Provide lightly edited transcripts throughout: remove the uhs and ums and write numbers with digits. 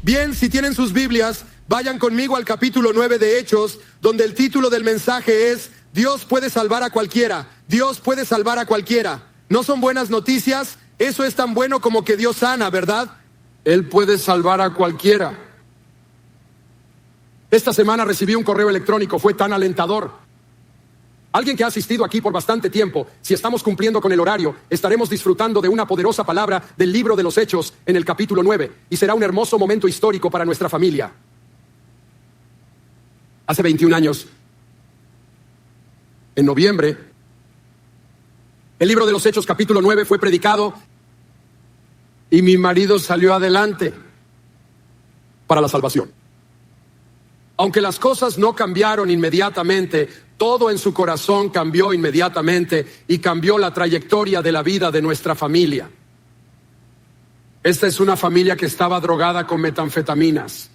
Bien, si tienen sus Biblias, vayan conmigo al capítulo 9 de Hechos, donde el título del mensaje es Dios puede salvar a cualquiera. Dios puede salvar a cualquiera. ¿No son buenas noticias? Eso es tan bueno como que Dios sana, ¿verdad? Él puede salvar a cualquiera. Esta semana recibí un correo electrónico, fue tan alentador. Alguien que ha asistido aquí por bastante tiempo, si estamos cumpliendo con el horario, estaremos disfrutando de una poderosa palabra del libro de los Hechos en el capítulo 9, y será un hermoso momento histórico para nuestra familia. Hace 21 años, en noviembre, el libro de los Hechos capítulo 9 fue predicado y mi marido salió adelante para la salvación. Aunque las cosas no cambiaron inmediatamente, todo en su corazón cambió inmediatamente y cambió la trayectoria de la vida de nuestra familia. Esta es una familia que estaba drogada con metanfetaminas.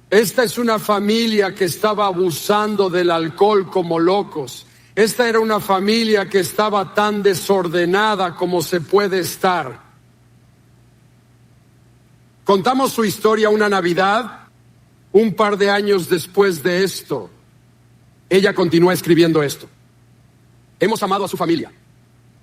Esta es una familia que estaba abusando del alcohol como locos. Esta era una familia que estaba tan desordenada como se puede estar. Contamos su historia una Navidad. Un par de años después de esto, ella continúa escribiendo esto. Hemos amado a su familia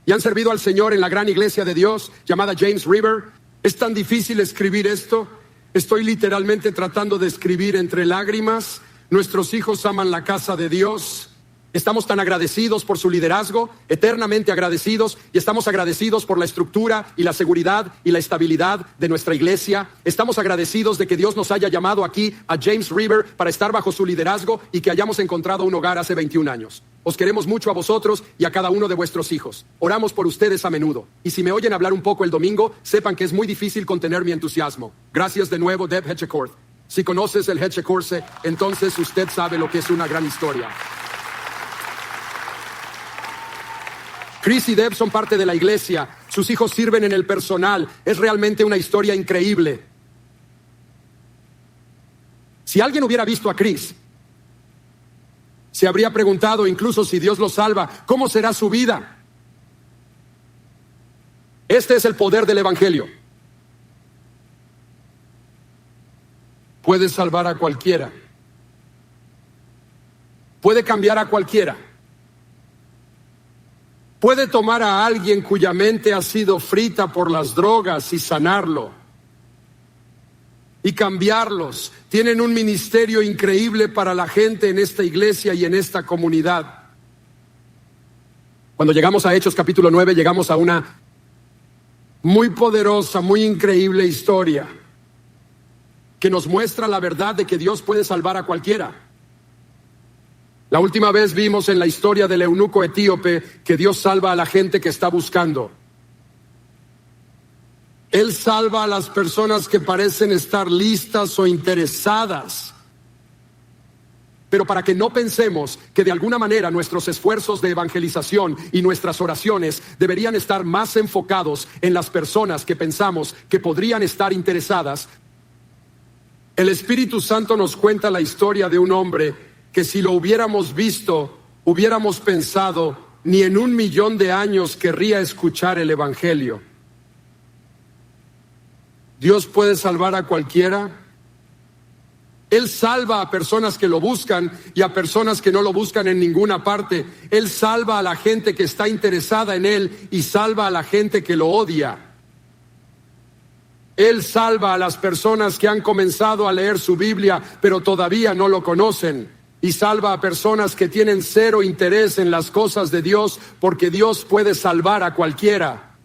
y han servido al Señor en la gran iglesia de Dios llamada James River. Es tan difícil escribir esto. Estoy literalmente tratando de escribir entre lágrimas. Nuestros hijos aman la casa de Dios. Estamos tan agradecidos por su liderazgo, eternamente agradecidos, y estamos agradecidos por la estructura y la seguridad y la estabilidad de nuestra iglesia. Estamos agradecidos de que Dios nos haya llamado aquí a James River para estar bajo su liderazgo y que hayamos encontrado un hogar hace 21 años. Os queremos mucho a vosotros y a cada uno de vuestros hijos. Oramos por ustedes a menudo. Y si me oyen hablar un poco el domingo, sepan que es muy difícil contener mi entusiasmo. Gracias de nuevo, Deb Hetchecourt. Si conoces el Hetchecourse, entonces usted sabe lo que es una gran historia. Chris y Deb son parte de la iglesia. Sus hijos sirven en el personal. Es realmente una historia increíble. Si alguien hubiera visto a Chris, se habría preguntado, incluso si Dios lo salva, ¿cómo será su vida? Este es el poder del evangelio. Puede salvar a cualquiera. Puede cambiar a cualquiera. Puede tomar a alguien cuya mente ha sido frita por las drogas y sanarlo y cambiarlos. Tienen un ministerio increíble para la gente en esta iglesia y en esta comunidad. Cuando llegamos a Hechos capítulo 9, llegamos a una muy poderosa, muy increíble historia que nos muestra la verdad de que Dios puede salvar a cualquiera. La última vez vimos en la historia del eunuco etíope que Dios salva a la gente que está buscando. Él salva a las personas que parecen estar listas o interesadas. Pero para que no pensemos que de alguna manera nuestros esfuerzos de evangelización y nuestras oraciones deberían estar más enfocados en las personas que pensamos que podrían estar interesadas, el Espíritu Santo nos cuenta la historia de un hombre que si lo hubiéramos visto, hubiéramos pensado, ni en 1,000,000 de años querría escuchar el evangelio. Dios puede salvar a cualquiera. Él salva a personas que lo buscan y a personas que no lo buscan en ninguna parte. Él salva a la gente que está interesada en Él y salva a la gente que lo odia. Él salva a las personas que han comenzado a leer su Biblia, pero todavía no lo conocen. Y salva a personas que tienen cero interés en las cosas de Dios, porque Dios puede salvar a cualquiera.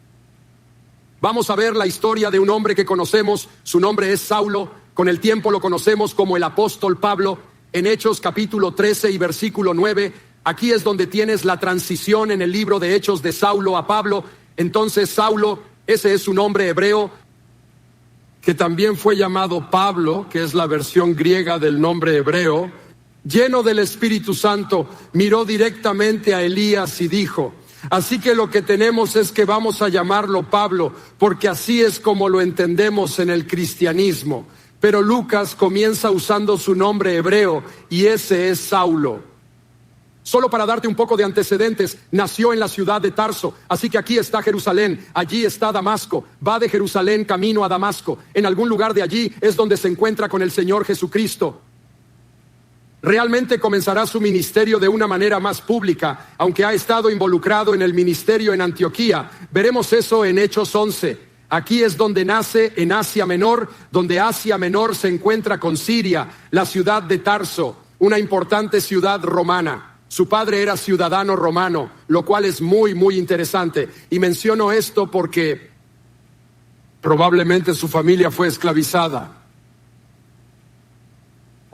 Vamos a ver la historia de un hombre que conocemos. Su nombre es Saulo. Con el tiempo lo conocemos como el apóstol Pablo. En Hechos capítulo 13 y versículo 9, aquí es donde tienes la transición en el libro de Hechos de Saulo a Pablo. Entonces Saulo, ese es su nombre hebreo, que también fue llamado Pablo, que es la versión griega del nombre hebreo, lleno del Espíritu Santo, miró directamente a Elías y dijo: así que lo que tenemos es que vamos a llamarlo Pablo, porque así es como lo entendemos en el cristianismo. Pero Lucas comienza usando su nombre hebreo y ese es Saulo. Solo para darte un poco de antecedentes, nació en la ciudad de Tarso, así que aquí está Jerusalén, allí está Damasco, va de Jerusalén camino a Damasco, en algún lugar de allí es donde se encuentra con el Señor Jesucristo. Realmente comenzará su ministerio de una manera más pública, aunque ha estado involucrado en el ministerio en Antioquía. Veremos eso en Hechos 11. Aquí es donde nace, en Asia Menor, donde Asia Menor se encuentra con Siria, la ciudad de Tarso, una importante ciudad romana. Su padre era ciudadano romano, lo cual es muy, muy interesante. Y menciono esto porque probablemente su familia fue esclavizada.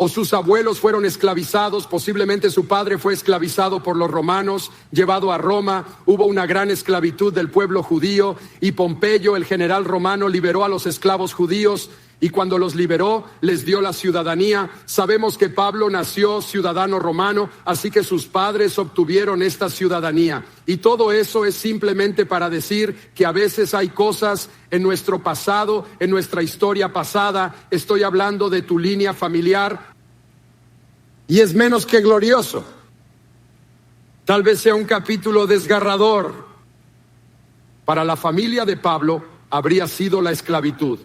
O sus abuelos fueron esclavizados, posiblemente su padre fue esclavizado por los romanos, llevado a Roma, hubo una gran esclavitud del pueblo judío y Pompeyo, el general romano, liberó a los esclavos judíos y cuando los liberó les dio la ciudadanía. Sabemos que Pablo nació ciudadano romano, así que sus padres obtuvieron esta ciudadanía. Y todo eso es simplemente para decir que a veces hay cosas en nuestro pasado, en nuestra historia pasada, estoy hablando de tu línea familiar, y es menos que glorioso. Tal vez sea un capítulo desgarrador. Para la familia de Pablo habría sido la esclavitud,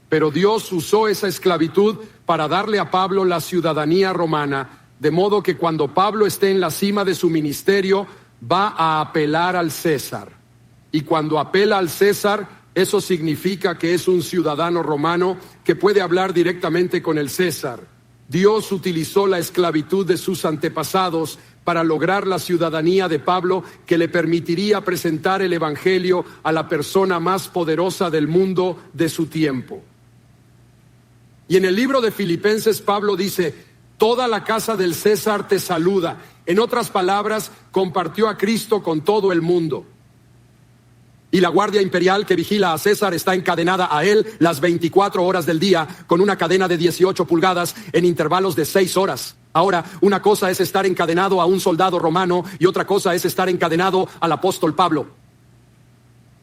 pero Dios usó esa esclavitud para darle a Pablo la ciudadanía romana, de modo que cuando Pablo esté en la cima de su ministerio, va a apelar al César. Y cuando apela al César, eso significa que es un ciudadano romano que puede hablar directamente con el César. Dios utilizó la esclavitud de sus antepasados para lograr la ciudadanía de Pablo que le permitiría presentar el evangelio a la persona más poderosa del mundo de su tiempo. Y en el libro de Filipenses Pablo dice: toda la casa del César te saluda. En otras palabras, compartió a Cristo con todo el mundo. Y la guardia imperial que vigila a César está encadenada a él las 24 horas del día con una cadena de 18 pulgadas en intervalos de 6 horas. Ahora, una cosa es estar encadenado a un soldado romano y otra cosa es estar encadenado al apóstol Pablo.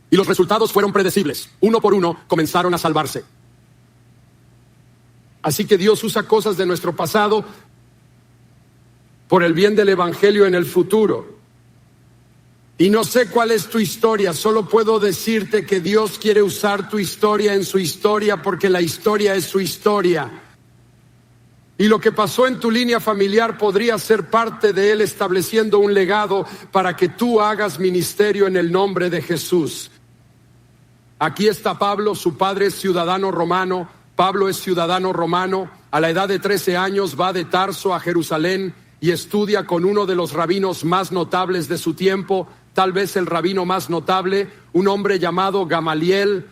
Y los resultados fueron predecibles. Uno por uno comenzaron a salvarse. Así que Dios usa cosas de nuestro pasado por el bien del evangelio en el futuro. Y no sé cuál es tu historia, solo puedo decirte que Dios quiere usar tu historia en su historia porque la historia es su historia. Y lo que pasó en tu línea familiar podría ser parte de Él estableciendo un legado para que tú hagas ministerio en el nombre de Jesús. Aquí está Pablo, su padre es ciudadano romano, Pablo es ciudadano romano, a la edad de 13 años va de Tarso a Jerusalén y estudia con uno de los rabinos más notables de su tiempo, tal vez el rabino más notable, un hombre llamado Gamaliel.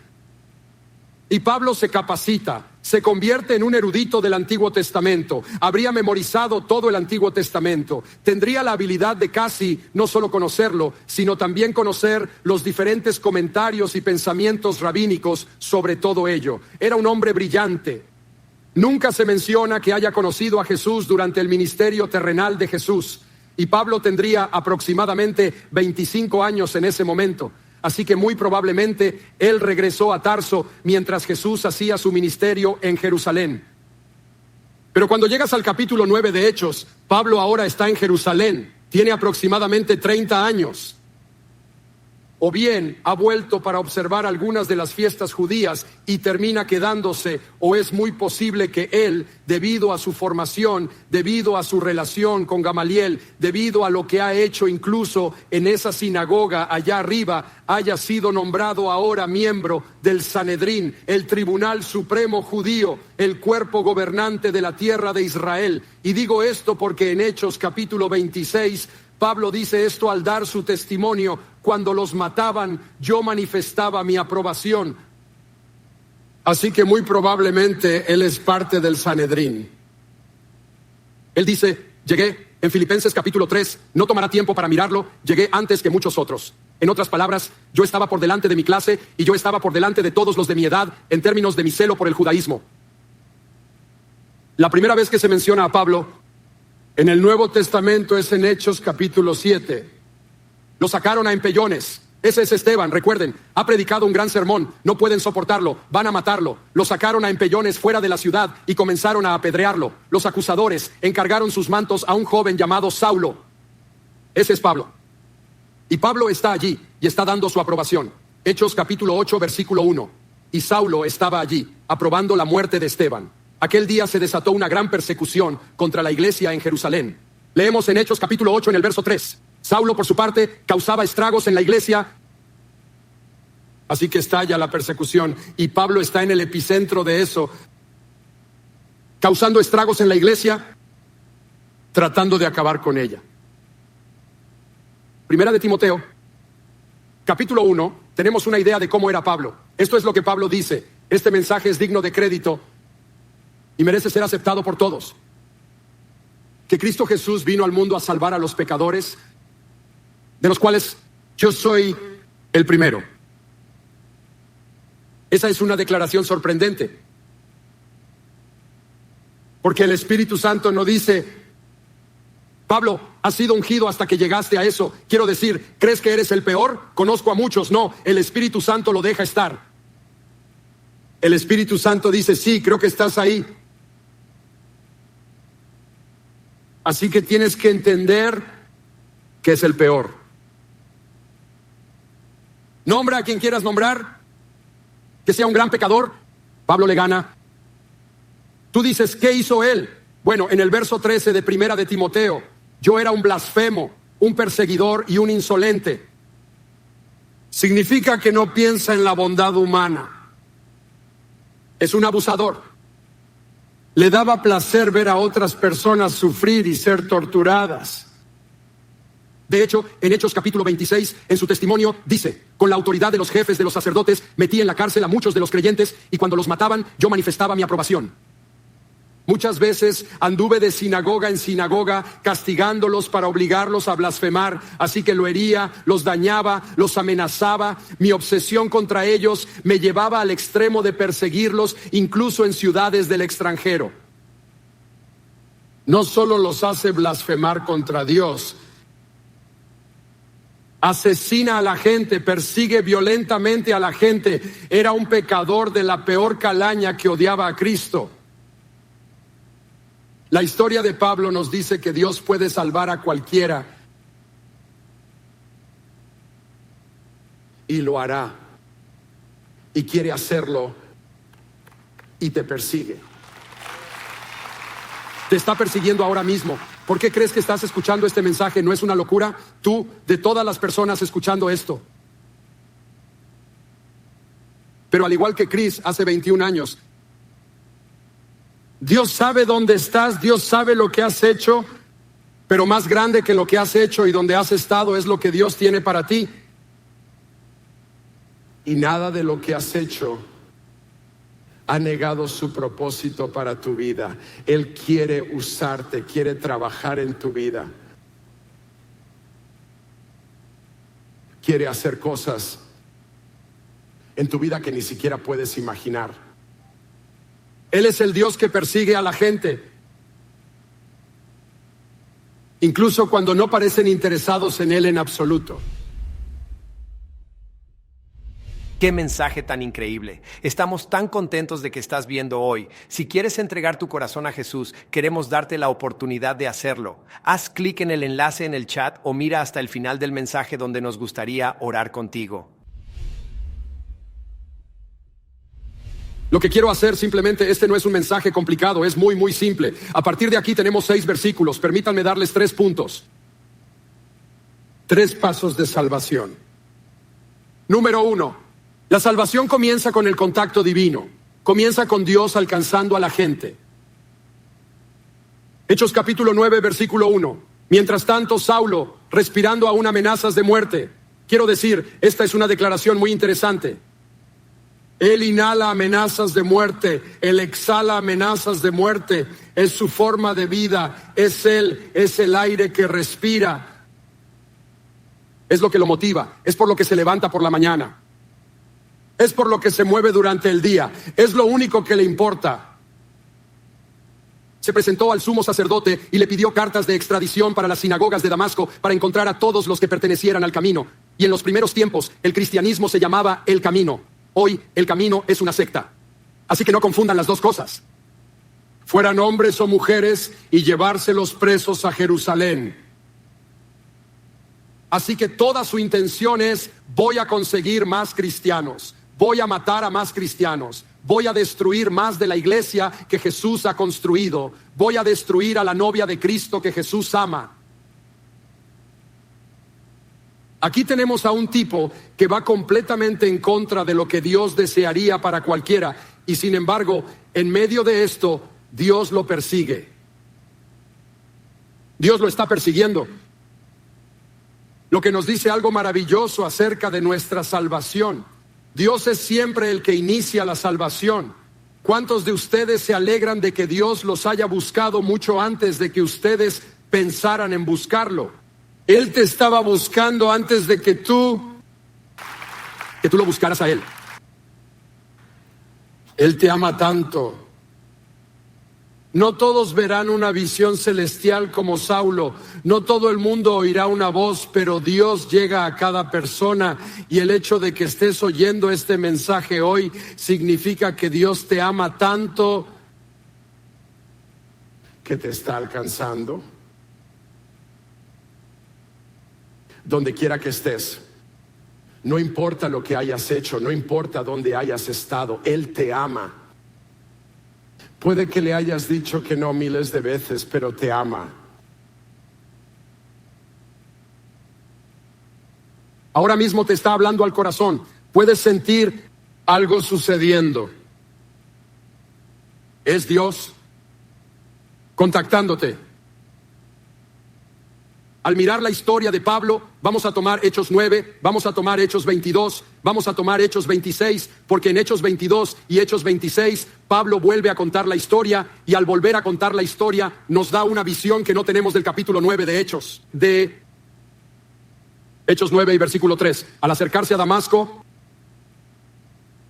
Y Pablo se capacita, se convierte en un erudito del Antiguo Testamento, habría memorizado todo el Antiguo Testamento, tendría la habilidad de casi no solo conocerlo, sino también conocer los diferentes comentarios y pensamientos rabínicos sobre todo ello. Era un hombre brillante. Nunca se menciona que haya conocido a Jesús durante el ministerio terrenal de Jesús. Y Pablo tendría aproximadamente 25 años en ese momento. Así que muy probablemente él regresó a Tarso mientras Jesús hacía su ministerio en Jerusalén. Pero cuando llegas al capítulo 9 de Hechos, Pablo ahora está en Jerusalén. Tiene aproximadamente 30 años. O bien ha vuelto para observar algunas de las fiestas judías y termina quedándose, o es muy posible que él, debido a su formación, debido a su relación con Gamaliel, debido a lo que ha hecho incluso en esa sinagoga allá arriba, haya sido nombrado ahora miembro del Sanedrín, el tribunal supremo judío, el cuerpo gobernante de la tierra de Israel. Y digo esto porque en Hechos capítulo 26, Pablo dice esto al dar su testimonio: cuando los mataban, yo manifestaba mi aprobación. Así que muy probablemente él es parte del Sanedrín. Él dice: llegué en Filipenses capítulo 3, no tomará tiempo para mirarlo, llegué antes que muchos otros. En otras palabras, yo estaba por delante de mi clase y yo estaba por delante de todos los de mi edad en términos de mi celo por el judaísmo. La primera vez que se menciona a Pablo en el Nuevo Testamento es en Hechos capítulo 7. Lo sacaron a empellones. Ese es Esteban, recuerden, ha predicado un gran sermón, no pueden soportarlo, van a matarlo. Lo sacaron a empellones fuera de la ciudad y comenzaron a apedrearlo. Los acusadores encargaron sus mantos a un joven llamado Saulo. Ese es Pablo. Y Pablo está allí y está dando su aprobación. Hechos capítulo 8, versículo 1. Y Saulo estaba allí, aprobando la muerte de Esteban. Aquel día se desató una gran persecución contra la iglesia en Jerusalén. Leemos en Hechos capítulo 8 en el verso 3. Saulo, por su parte, causaba estragos en la iglesia. Así que estalla la persecución y Pablo está en el epicentro de eso, causando estragos en la iglesia, tratando de acabar con ella. Primera de Timoteo, capítulo 1, tenemos una idea de cómo era Pablo. Esto es lo que Pablo dice. Este mensaje es digno de crédito y merece ser aceptado por todos. Que Cristo Jesús vino al mundo a salvar a los pecadores, de los cuales yo soy el primero. Esa es una declaración sorprendente, porque el Espíritu Santo no dice: Pablo, has sido ungido hasta que llegaste a eso. Quiero decir, ¿crees que eres el peor? Conozco a muchos. No, el Espíritu Santo lo deja estar. El Espíritu Santo dice: sí, creo que estás ahí. Así que tienes que entender que es el peor. Nombra a quien quieras nombrar, que sea un gran pecador. Pablo le gana. Tú dices, ¿qué hizo él? Bueno, en el verso 13 de Primera de Timoteo, yo era un blasfemo, un perseguidor y un insolente. Significa que no piensa en la bondad humana. Es un abusador. Le daba placer ver a otras personas sufrir y ser torturadas. De hecho, en Hechos capítulo 26, en su testimonio, dice: con la autoridad de los jefes de los sacerdotes, metí en la cárcel a muchos de los creyentes, y cuando los mataban, yo manifestaba mi aprobación. Muchas veces anduve de sinagoga en sinagoga, castigándolos para obligarlos a blasfemar, así que lo hería, los dañaba, los amenazaba. Mi obsesión contra ellos me llevaba al extremo de perseguirlos, incluso en ciudades del extranjero. No solo los hace blasfemar contra Dios, asesina a la gente, persigue violentamente a la gente. Era un pecador de la peor calaña que odiaba a Cristo. La historia de Pablo nos dice que Dios puede salvar a cualquiera y lo hará, y quiere hacerlo y te persigue. Te está persiguiendo ahora mismo. ¿Por qué crees que estás escuchando este mensaje? ¿No es una locura? Tú, de todas las personas escuchando esto. Pero al igual que Chris hace 21 años, Dios sabe dónde estás, Dios sabe lo que has hecho, pero más grande que lo que has hecho y donde has estado es lo que Dios tiene para ti. Y nada de lo que has hecho ha negado su propósito para tu vida. Él quiere usarte, quiere trabajar en tu vida. Quiere hacer cosas en tu vida que ni siquiera puedes imaginar. Él es el Dios que persigue a la gente, incluso cuando no parecen interesados en Él en absoluto. ¡Qué mensaje tan increíble! Estamos tan contentos de que estás viendo hoy. Si quieres entregar tu corazón a Jesús, queremos darte la oportunidad de hacerlo. Haz clic en el enlace en el chat o mira hasta el final del mensaje donde nos gustaría orar contigo. Lo que quiero hacer simplemente, este no es un mensaje complicado, es muy, muy simple. A partir de aquí tenemos 6 versículos. Permítanme darles 3 puntos. 3 pasos de salvación. Número 1. La salvación comienza con el contacto divino. Comienza con Dios alcanzando a la gente. Hechos capítulo 9, versículo 1. Mientras tanto, Saulo, respirando aún amenazas de muerte. Quiero decir, esta es una declaración muy interesante. Él inhala amenazas de muerte, él exhala amenazas de muerte, es su forma de vida, es él, es el aire que respira, es lo que lo motiva, es por lo que se levanta por la mañana, es por lo que se mueve durante el día, es lo único que le importa. Se presentó al sumo sacerdote y le pidió cartas de extradición para las sinagogas de Damasco para encontrar a todos los que pertenecieran al camino. Y en los primeros tiempos el cristianismo se llamaba el camino. Hoy el camino es una secta. Así que no confundan las dos cosas. Fueran hombres o mujeres y llevárselos presos a Jerusalén. Así que toda su intención es: voy a conseguir más cristianos, voy a matar a más cristianos, voy a destruir más de la iglesia que Jesús ha construido, voy a destruir a la novia de Cristo que Jesús ama. Aquí tenemos a un tipo que va completamente en contra de lo que Dios desearía para cualquiera, y sin embargo, en medio de esto, Dios lo persigue. Dios lo está persiguiendo. Lo que nos dice algo maravilloso acerca de nuestra salvación. Dios es siempre el que inicia la salvación. ¿Cuántos de ustedes se alegran de que Dios los haya buscado mucho antes de que ustedes pensaran en buscarlo? Él te estaba buscando antes de que tú lo buscaras a Él. Él te ama tanto. No todos verán una visión celestial como Saulo. No todo el mundo oirá una voz, pero Dios llega a cada persona. Y el hecho de que estés oyendo este mensaje hoy significa que Dios te ama tanto que te está alcanzando. Donde quiera que estés, no importa lo que hayas hecho, no importa dónde hayas estado, Él te ama. Puede que le hayas dicho que no miles de veces, pero te ama. Ahora mismo te está hablando al corazón. Puedes sentir algo sucediendo. Es Dios contactándote. Al mirar la historia de Pablo, vamos a tomar Hechos 9, vamos a tomar Hechos 22, vamos a tomar Hechos 26, porque en Hechos 22 y Hechos 26, Pablo vuelve a contar la historia, y al volver a contar la historia, nos da una visión que no tenemos del capítulo 9 de Hechos. De Hechos 9 y versículo 3. Al acercarse a Damasco,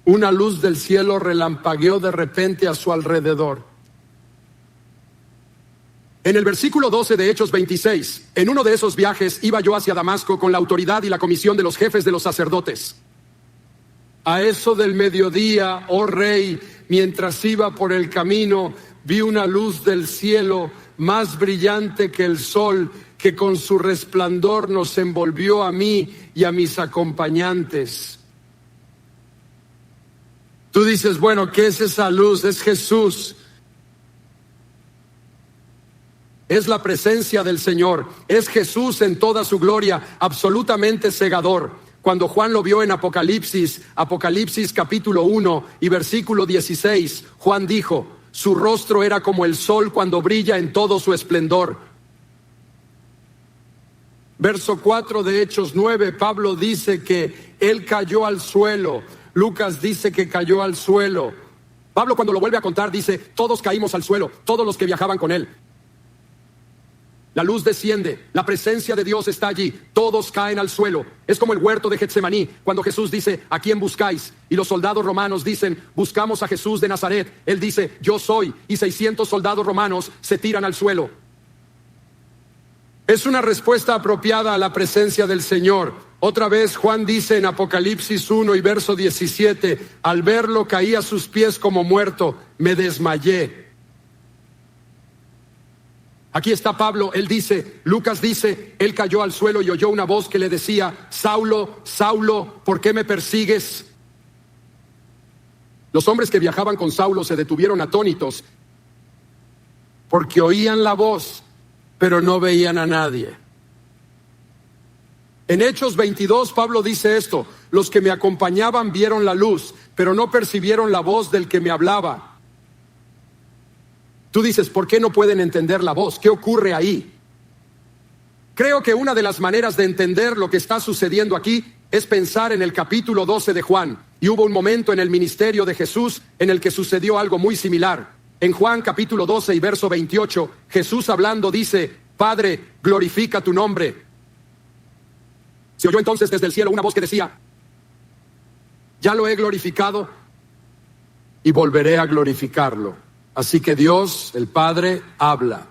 una luz del cielo relampagueó de repente a su alrededor. En el versículo 12 de Hechos 26, en uno de esos viajes iba yo hacia Damasco con la autoridad y la comisión de los jefes de los sacerdotes. A eso del mediodía, oh rey, mientras iba por el camino, vi una luz del cielo más brillante que el sol, que con su resplandor nos envolvió a mí y a mis acompañantes. Tú dices, bueno, ¿qué es esa luz? Es Jesús. Es la presencia del Señor, es Jesús en toda su gloria, absolutamente cegador. Cuando Juan lo vio en Apocalipsis capítulo 1 y versículo 16, Juan dijo, su rostro era como el sol cuando brilla en todo su esplendor. Verso 4 de Hechos 9, Pablo dice que él cayó al suelo. Lucas dice que cayó al suelo. Pablo, cuando lo vuelve a contar, dice, todos caímos al suelo, todos los que viajaban con él. La luz desciende, la presencia de Dios está allí, todos caen al suelo. Es como el huerto de Getsemaní, cuando Jesús dice, ¿a quién buscáis? Y los soldados romanos dicen, buscamos a Jesús de Nazaret. Él dice, yo soy, y 600 soldados romanos se tiran al suelo. Es una respuesta apropiada a la presencia del Señor. Otra vez Juan dice en Apocalipsis 1 y verso 17, al verlo caí a sus pies como muerto, me desmayé. Aquí está Pablo, él dice, Lucas dice, él cayó al suelo y oyó una voz que le decía, Saulo, Saulo, ¿por qué me persigues? Los hombres que viajaban con Saulo se detuvieron atónitos porque oían la voz, pero no veían a nadie. En Hechos 22, Pablo dice esto, los que me acompañaban vieron la luz, pero no percibieron la voz del que me hablaba. Tú dices, ¿por qué no pueden entender la voz? ¿Qué ocurre ahí? Creo que una de las maneras de entender lo que está sucediendo aquí es pensar en el capítulo 12 de Juan. Y hubo un momento en el ministerio de Jesús en el que sucedió algo muy similar. En Juan capítulo 12 y verso 28, Jesús hablando dice, Padre, glorifica tu nombre. Se oyó entonces desde el cielo una voz que decía, ya lo he glorificado y volveré a glorificarlo. Así que Dios, el Padre, habla.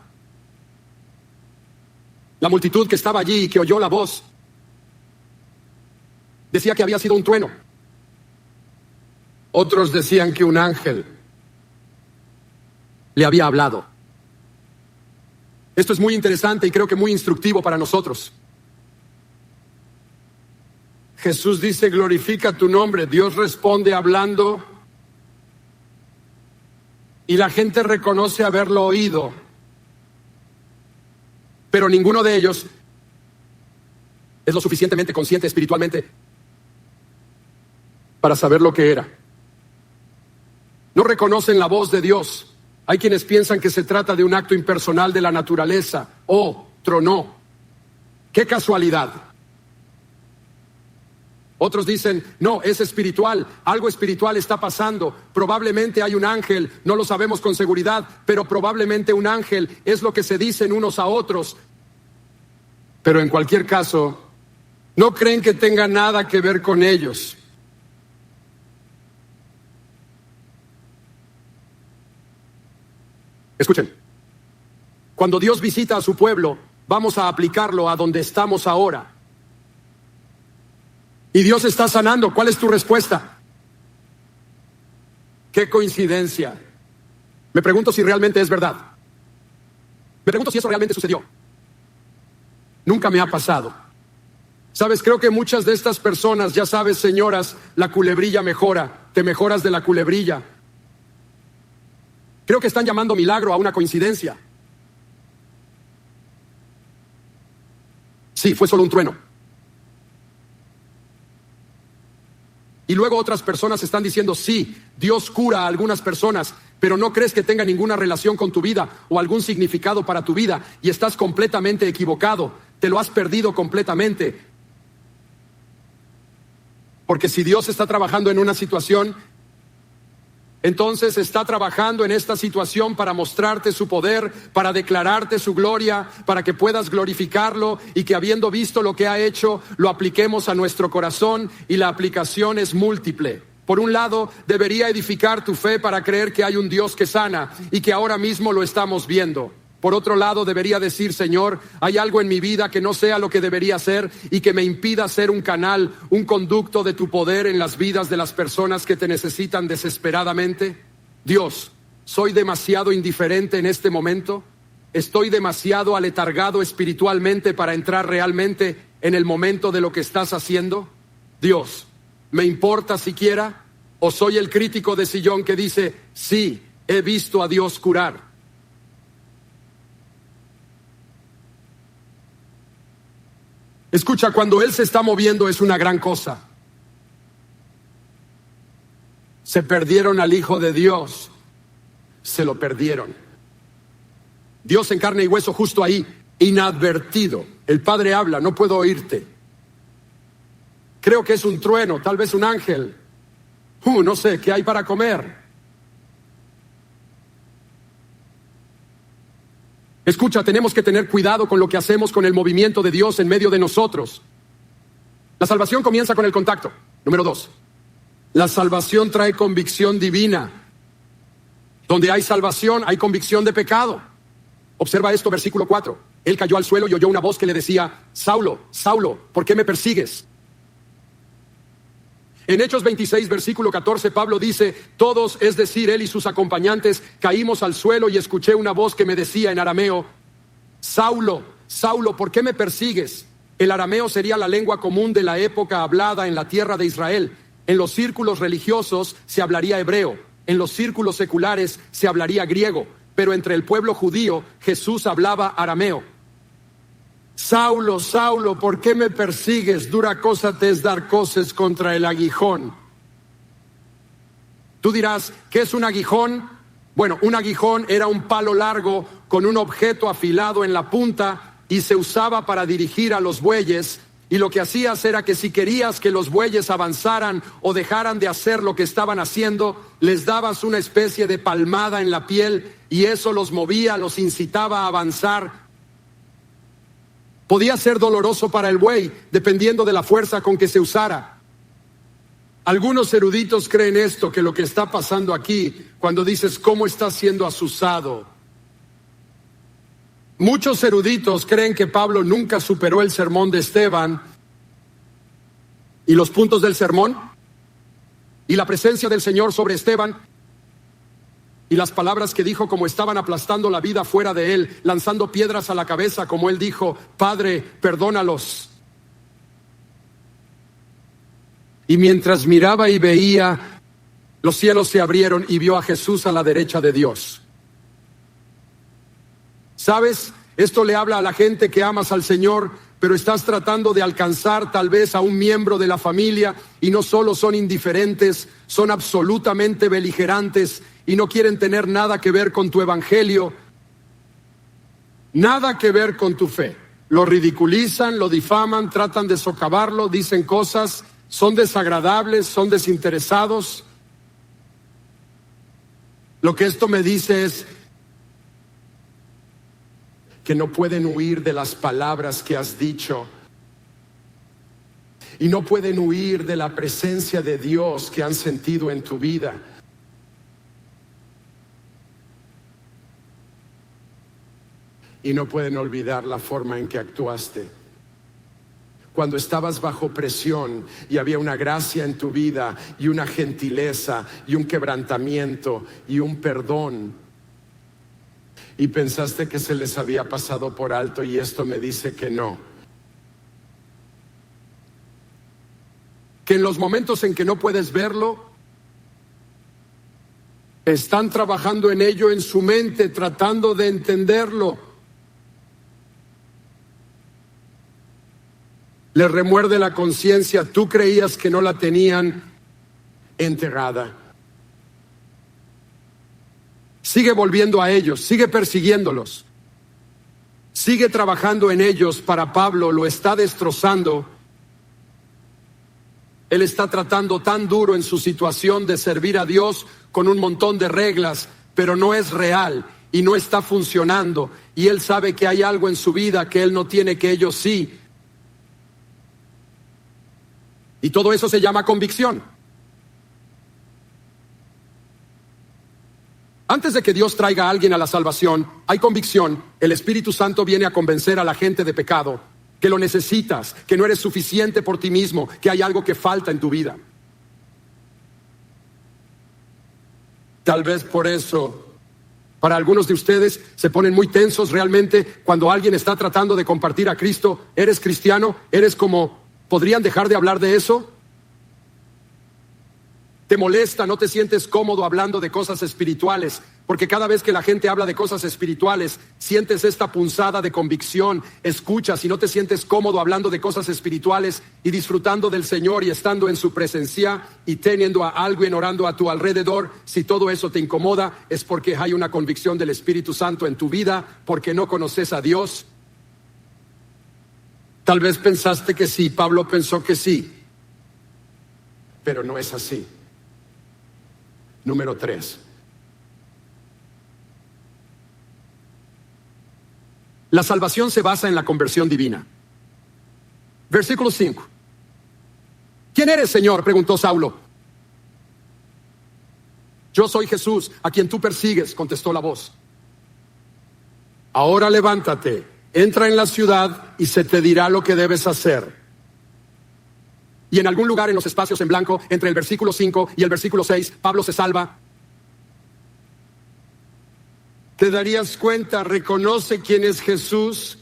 La multitud que estaba allí y que oyó la voz decía que había sido un trueno. Otros decían que un ángel le había hablado. Esto es muy interesante y creo que muy instructivo para nosotros. Jesús dice, glorifica tu nombre. Dios responde hablando y la gente reconoce haberlo oído, pero ninguno de ellos es lo suficientemente consciente espiritualmente para saber lo que era. No reconocen la voz de Dios. Hay quienes piensan que se trata de un acto impersonal de la naturaleza. Oh, tronó. ¡Qué casualidad! Otros dicen, no, es espiritual, algo espiritual está pasando, probablemente hay un ángel, no lo sabemos con seguridad, pero probablemente un ángel, es lo que se dicen unos a otros. Pero en cualquier caso, no creen que tenga nada que ver con ellos. Escuchen, cuando Dios visita a su pueblo, vamos a aplicarlo a donde estamos ahora. Y Dios está sanando. ¿Cuál es tu respuesta? ¡Qué coincidencia! Me pregunto si realmente es verdad. Me pregunto si eso realmente sucedió. Nunca me ha pasado. Sabes, creo que muchas de estas personas, ya sabes, señoras, la culebrilla mejora, te mejoras de la culebrilla. Creo que están llamando milagro a una coincidencia. Sí, fue solo un trueno. Y luego otras personas están diciendo, sí, Dios cura a algunas personas, pero no crees que tenga ninguna relación con tu vida o algún significado para tu vida y estás completamente equivocado, te lo has perdido completamente. Porque si Dios está trabajando en una situación, entonces está trabajando en esta situación para mostrarte su poder, para declararte su gloria, para que puedas glorificarlo y que habiendo visto lo que ha hecho, lo apliquemos a nuestro corazón y la aplicación es múltiple. Por un lado, debería edificar tu fe para creer que hay un Dios que sana y que ahora mismo lo estamos viendo. Por otro lado, debería decir, Señor, hay algo en mi vida que no sea lo que debería ser y que me impida ser un canal, un conducto de tu poder en las vidas de las personas que te necesitan desesperadamente. Dios, ¿soy demasiado indiferente en este momento? ¿Estoy demasiado aletargado espiritualmente para entrar realmente en el momento de lo que estás haciendo? Dios, ¿me importa siquiera? ¿O soy el crítico de sillón que dice, sí, he visto a Dios curar? Escucha, cuando Él se está moviendo es una gran cosa. Se perdieron al Hijo de Dios. Se lo perdieron. Dios en carne y hueso justo ahí, inadvertido. El Padre habla, no puedo oírte. Creo que es un trueno, tal vez un ángel. No sé, ¿qué hay para comer? Escucha, tenemos que tener cuidado con lo que hacemos con el movimiento de Dios en medio de nosotros. La salvación comienza con el contacto. Número 2. La salvación trae convicción divina. Donde hay salvación, hay convicción de pecado. Observa esto, versículo 4. Él cayó al suelo y oyó una voz que le decía, Saulo, Saulo, ¿por qué me persigues? En Hechos 26, versículo 14, Pablo dice, todos, es decir, él y sus acompañantes, caímos al suelo y escuché una voz que me decía en arameo, Saulo, Saulo, ¿por qué me persigues? El arameo sería la lengua común de la época hablada en la tierra de Israel. En los círculos religiosos se hablaría hebreo, en los círculos seculares se hablaría griego, pero entre el pueblo judío Jesús hablaba arameo. Saulo, Saulo, ¿por qué me persigues? Dura cosa te es dar coces contra el aguijón. Tú dirás, ¿qué es un aguijón? Bueno, un aguijón era un palo largo con un objeto afilado en la punta y se usaba para dirigir a los bueyes. Y lo que hacías era que si querías que los bueyes avanzaran o dejaran de hacer lo que estaban haciendo, les dabas una especie de palmada en la piel y eso los movía, los incitaba a avanzar. Podía ser doloroso para el buey, dependiendo de la fuerza con que se usara. Algunos eruditos creen esto, que lo que está pasando aquí, cuando dices, ¿cómo está siendo azuzado? Muchos eruditos creen que Pablo nunca superó el sermón de Esteban y los puntos del sermón y la presencia del Señor sobre Esteban y las palabras que dijo como estaban aplastando la vida fuera de él, lanzando piedras a la cabeza como él dijo, Padre, perdónalos. Y mientras miraba y veía, los cielos se abrieron y vio a Jesús a la derecha de Dios. ¿Sabes? Esto le habla a la gente que amas al Señor, pero estás tratando de alcanzar tal vez a un miembro de la familia y no solo son indiferentes, son absolutamente beligerantes y no quieren tener nada que ver con tu evangelio, nada que ver con tu fe. Lo ridiculizan, lo difaman, tratan de socavarlo, dicen cosas, son desagradables, son desinteresados. Lo que esto me dice es que no pueden huir de las palabras que has dicho y no pueden huir de la presencia de Dios que han sentido en tu vida. Y no pueden olvidar la forma en que actuaste. Cuando estabas bajo presión y había una gracia en tu vida y una gentileza y un quebrantamiento y un perdón. Y pensaste que se les había pasado por alto y esto me dice que no. Que en los momentos en que no puedes verlo, están trabajando en ello en su mente, tratando de entenderlo. Les remuerde la conciencia, tú creías que no la tenían enterrada. Sigue volviendo a ellos, sigue persiguiéndolos, sigue trabajando en ellos. Para Pablo lo está destrozando. Él está tratando tan duro en su situación de servir a Dios con un montón de reglas, pero no es real y no está funcionando. Y él sabe que hay algo en su vida que él no tiene, que ellos sí. Y todo eso se llama convicción. Antes de que Dios traiga a alguien a la salvación, hay convicción. El Espíritu Santo viene a convencer a la gente de pecado, que lo necesitas, que no eres suficiente por ti mismo, que hay algo que falta en tu vida. Tal vez por eso, para algunos de ustedes se ponen muy tensos realmente cuando alguien está tratando de compartir a Cristo. ¿Eres cristiano? ¿Eres como... ¿Podrían dejar de hablar de eso? ¿Te molesta? ¿No te sientes cómodo hablando de cosas espirituales? Porque cada vez que la gente habla de cosas espirituales, sientes esta punzada de convicción, escuchas y no te sientes cómodo hablando de cosas espirituales y disfrutando del Señor y estando en su presencia y teniendo a alguien orando a tu alrededor. Si todo eso te incomoda, es porque hay una convicción del Espíritu Santo en tu vida, porque no conoces a Dios. Tal vez pensaste que sí, Pablo pensó que sí, pero no es así. Número 3. La salvación se basa en la conversión divina. Versículo 5. ¿Quién eres, Señor?, preguntó Saulo. Yo soy Jesús, a quien tú persigues, contestó la voz. Ahora levántate, entra en la ciudad y se te dirá lo que debes hacer. Y en algún lugar en los espacios en blanco, entre el versículo 5 y el versículo 6, Pablo se salva. Te darías cuenta, reconoce quién es Jesús,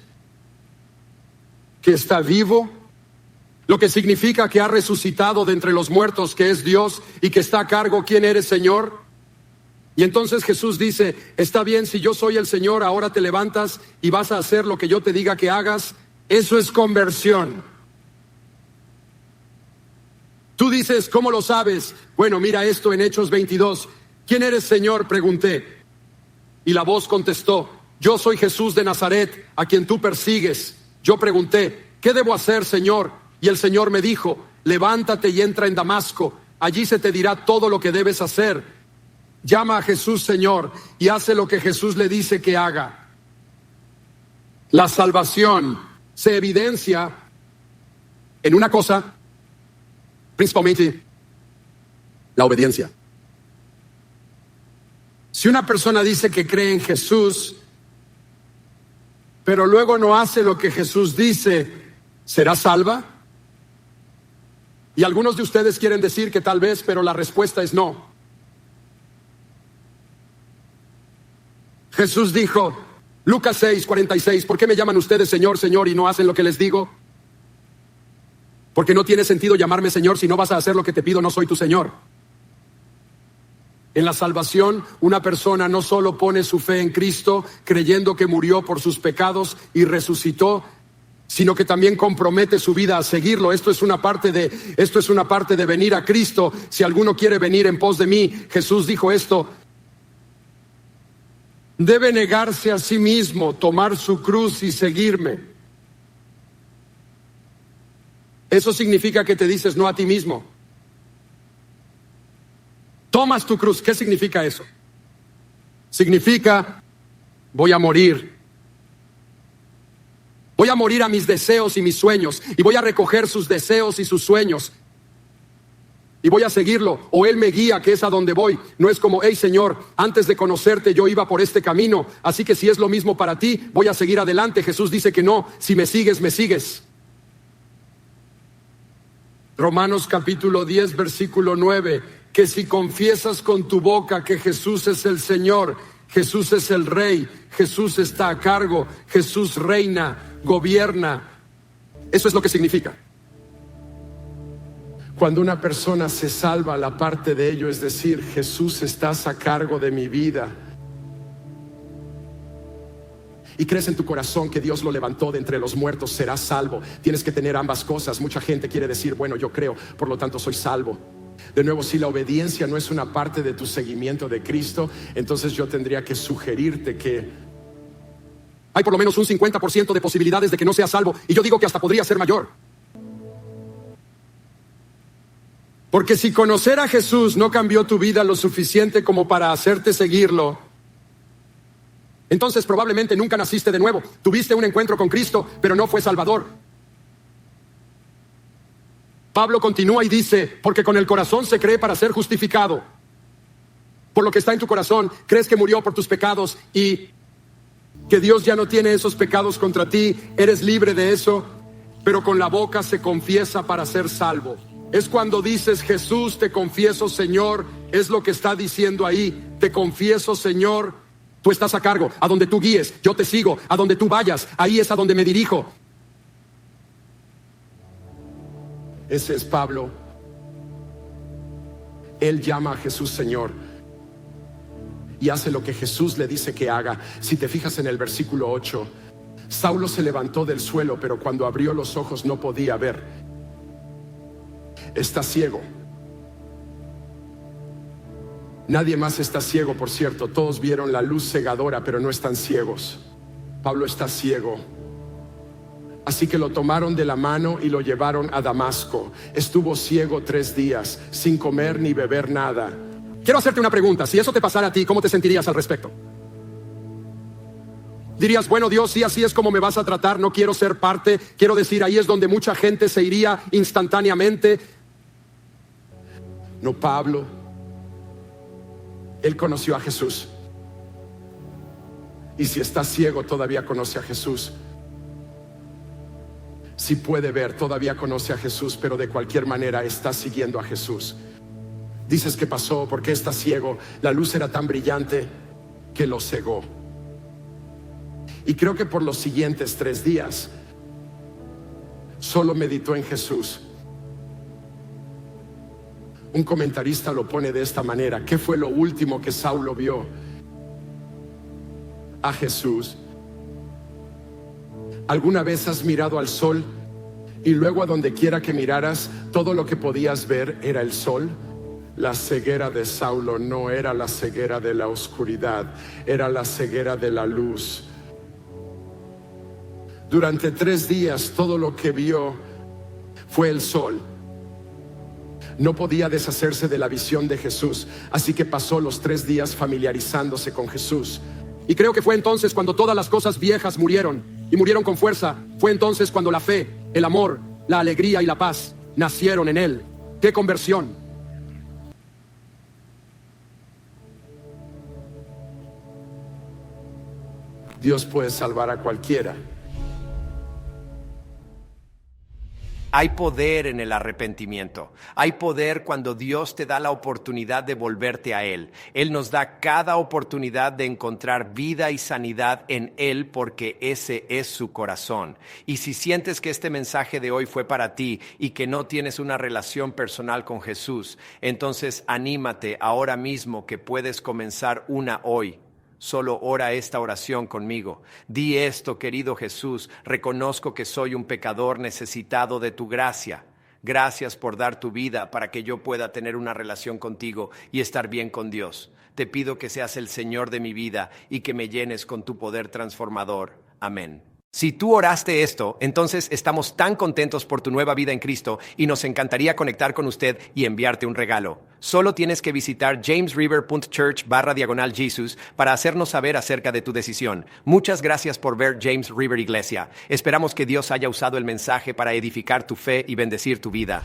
que está vivo, lo que significa que ha resucitado de entre los muertos, que es Dios y que está a cargo. ¿Quién eres, Señor? Y entonces Jesús dice, está bien, si yo soy el Señor, ahora te levantas y vas a hacer lo que yo te diga que hagas. Eso es conversión. Tú dices, ¿cómo lo sabes? Bueno, mira esto en Hechos 22. ¿Quién eres, Señor?, pregunté. Y la voz contestó, yo soy Jesús de Nazaret, a quien tú persigues. Yo pregunté, ¿qué debo hacer, Señor? Y el Señor me dijo, levántate y entra en Damasco. Allí se te dirá todo lo que debes hacer. Llama a Jesús Señor y hace lo que Jesús le dice que haga. La salvación se evidencia en una cosa, principalmente la obediencia. Si una persona dice que cree en Jesús, pero luego no hace lo que Jesús dice, ¿será salva? Y algunos de ustedes quieren decir que tal vez, pero la respuesta es no. Jesús dijo, Lucas 6:46, ¿por qué me llaman ustedes Señor, Señor y no hacen lo que les digo? Porque no tiene sentido llamarme Señor si no vas a hacer lo que te pido, no soy tu Señor. En la salvación, una persona no solo pone su fe en Cristo, creyendo que murió por sus pecados y resucitó, sino que también compromete su vida a seguirlo. Esto es una parte de venir a Cristo. Si alguno quiere venir en pos de mí, Jesús dijo esto: debe negarse a sí mismo, tomar su cruz y seguirme. Eso significa que te dices no a ti mismo. Tomas tu cruz. ¿Qué significa eso? Significa: voy a morir. Voy a morir a mis deseos y mis sueños, y voy a recoger sus deseos y sus sueños, y voy a seguirlo, o Él me guía, que es a donde voy. No es como: hey Señor, antes de conocerte yo iba por este camino, así que si es lo mismo para ti, voy a seguir adelante. Jesús dice que no: si me sigues, me sigues. Romanos capítulo 10, versículo 9, que si confiesas con tu boca que Jesús es el Señor, Jesús es el Rey, Jesús está a cargo, Jesús reina, gobierna. Eso es lo que significa. Cuando una persona se salva, la parte de ello es decir: Jesús, estás a cargo de mi vida. Y crees en tu corazón que Dios lo levantó de entre los muertos, serás salvo. Tienes que tener ambas cosas. Mucha gente quiere decir: bueno, yo creo, por lo tanto soy salvo. De nuevo, si la obediencia no es una parte de tu seguimiento de Cristo, entonces yo tendría que sugerirte que hay por lo menos un 50% de posibilidades de que no seas salvo. Y yo digo que hasta podría ser mayor. Porque si conocer a Jesús no cambió tu vida lo suficiente como para hacerte seguirlo, entonces probablemente nunca naciste de nuevo. Tuviste un encuentro con Cristo, pero no fue Salvador. Pablo continúa y dice: porque con el corazón se cree para ser justificado. Por lo que está en tu corazón, crees que murió por tus pecados y que Dios ya no tiene esos pecados contra ti. Eres libre de eso, pero con la boca se confiesa para ser salvo. Es cuando dices: Jesús, te confieso, Señor. Es lo que está diciendo ahí: te confieso, Señor. Tú estás a cargo. A donde tú guíes, yo te sigo. A donde tú vayas, ahí es a donde me dirijo. Ese es Pablo. Él llama a Jesús Señor y hace lo que Jesús le dice que haga. Si te fijas en el versículo 8, Saulo se levantó del suelo, pero cuando abrió los ojos no podía ver. Está ciego. Nadie más está ciego, por cierto. Todos vieron la luz cegadora, pero no están ciegos. Pablo está ciego. Así que lo tomaron de la mano y lo llevaron a Damasco. Estuvo ciego 3 días, sin comer ni beber nada. Quiero hacerte una pregunta. Si eso te pasara a ti, ¿cómo te sentirías al respecto? Dirías: bueno, Dios, sí, así es como me vas a tratar. No quiero ser parte. Quiero decir, ahí es donde mucha gente se iría instantáneamente. No, Pablo, él conoció a Jesús. Y si está ciego, todavía conoce a Jesús. Si puede ver, todavía conoce a Jesús, pero de cualquier manera está siguiendo a Jesús. Dices: ¿qué pasó? ¿Por qué está ciego? La luz era tan brillante que lo cegó. Y creo que por los siguientes 3 días solo meditó en Jesús. Un comentarista lo pone de esta manera: ¿qué fue lo último que Saulo vio? A Jesús. ¿Alguna vez has mirado al sol y luego a donde quiera que miraras, todo lo que podías ver era el sol? La ceguera de Saulo no era la ceguera de la oscuridad, era la ceguera de la luz. Durante 3 días todo lo que vio fue el sol. No podía deshacerse de la visión de Jesús, así que pasó los 3 días familiarizándose con Jesús. Y creo que fue entonces cuando todas las cosas viejas murieron, y murieron con fuerza. Fue entonces cuando la fe, el amor, la alegría y la paz nacieron en él. ¡Qué conversión! Dios puede salvar a cualquiera. Hay poder en el arrepentimiento. Hay poder cuando Dios te da la oportunidad de volverte a Él. Él nos da cada oportunidad de encontrar vida y sanidad en Él porque ese es su corazón. Y si sientes que este mensaje de hoy fue para ti y que no tienes una relación personal con Jesús, entonces anímate ahora mismo que puedes comenzar una hoy. Solo ora esta oración conmigo. Di esto, querido Jesús, reconozco que soy un pecador necesitado de tu gracia. Gracias por dar tu vida para que yo pueda tener una relación contigo y estar bien con Dios. Te pido que seas el Señor de mi vida y que me llenes con tu poder transformador. Amén. Si tú oraste esto, entonces estamos tan contentos por tu nueva vida en Cristo y nos encantaría conectar con usted y enviarte un regalo. Solo tienes que visitar jamesriver.church/Jesus para hacernos saber acerca de tu decisión. Muchas gracias por ver James River Iglesia. Esperamos que Dios haya usado el mensaje para edificar tu fe y bendecir tu vida.